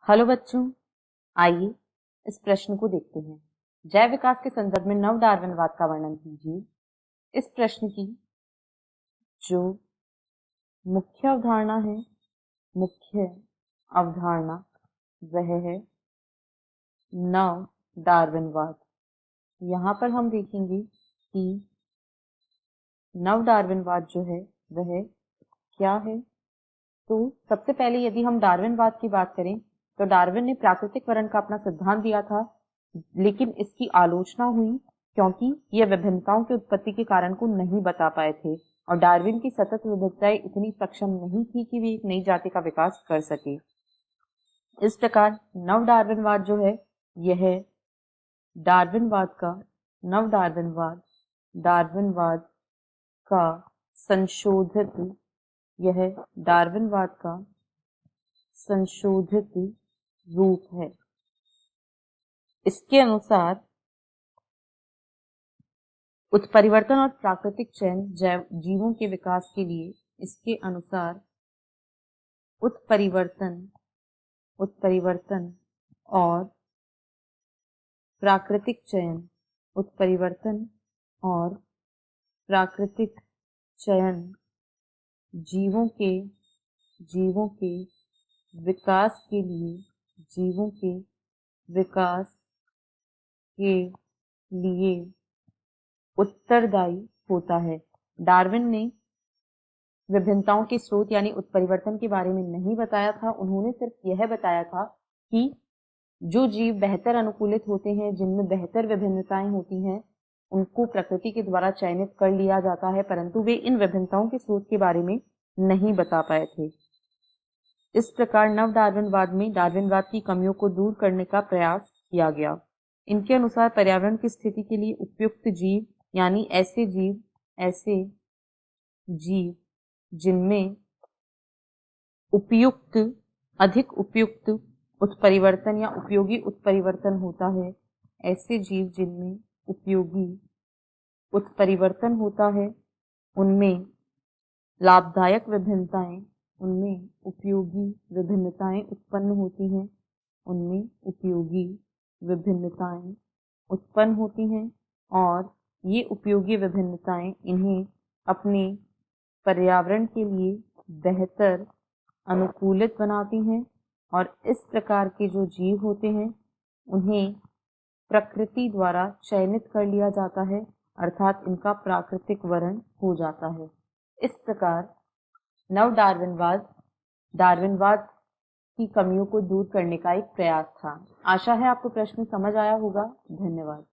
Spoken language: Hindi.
हेलो बच्चों, आइए इस प्रश्न को देखते हैं। जैव विकास के संदर्भ में नव डार्विनवाद का वर्णन कीजिए। इस प्रश्न की जो मुख्य अवधारणा है, मुख्य अवधारणा वह है नव डार्विनवाद। यहाँ पर हम देखेंगे कि नव डार्विनवाद जो है वह क्या है। तो सबसे पहले यदि हम डार्विनवाद की बात करें तो डार्विन ने प्राकृतिक वर्ण का अपना सिद्धांत दिया था, लेकिन इसकी आलोचना हुई क्योंकि यह विभिन्नताओं की उत्पत्ति के कारण को नहीं बता पाए थे और डार्विन की सतत विविधताएं इतनी सक्षम नहीं थी कि वे एक नई जाति का विकास कर सके। इस प्रकार नव डार्विनवाद जो है यह डार्विनवाद का नव डार्विनवाद का संशोधित यह डार्विनवाद का संशोधित रूप है। इसके अनुसार उत्परिवर्तन और प्राकृतिक चयन जीवों के विकास के लिए इसके अनुसार उत्परिवर्तन और प्राकृतिक चयन जीवों के विकास के लिए उत्तरदायी होता है। डार्विन ने विभिन्नताओं के स्रोत यानी उत्परिवर्तन के बारे में नहीं बताया था। उन्होंने सिर्फ यह बताया था कि जो जीव बेहतर अनुकूलित होते हैं, जिनमें बेहतर विभिन्नताएं होती हैं, उनको प्रकृति के द्वारा चयनित कर लिया जाता है, परंतु वे इन विभिन्नताओं के स्रोत के बारे में नहीं बता पाए थे। इस प्रकार नव डार्विनवाद में डार्विनवाद की कमियों को दूर करने का प्रयास किया गया। इनके अनुसार पर्यावरण की स्थिति के लिए उपयुक्त जीव यानी ऐसे जीव जिनमें अधिक उपयुक्त उत्परिवर्तन या उपयोगी उत्परिवर्तन होता है, ऐसे जीव जिनमें उपयोगी उत्परिवर्तन होता है, उनमें लाभदायक विभिन्नताएं उत्पन्न होती हैं और ये उपयोगी विभिन्नताएं इन्हें अपने पर्यावरण के लिए बेहतर अनुकूलित बनाती हैं और इस प्रकार के जो जीव होते हैं उन्हें प्रकृति द्वारा चयनित कर लिया जाता है, अर्थात इनका प्राकृतिक वर्ण हो जाता है। इस प्रकार नव डार्विनवाद की कमियों को दूर करने का एक प्रयास था। आशा है आपको प्रश्न समझ आया होगा। धन्यवाद।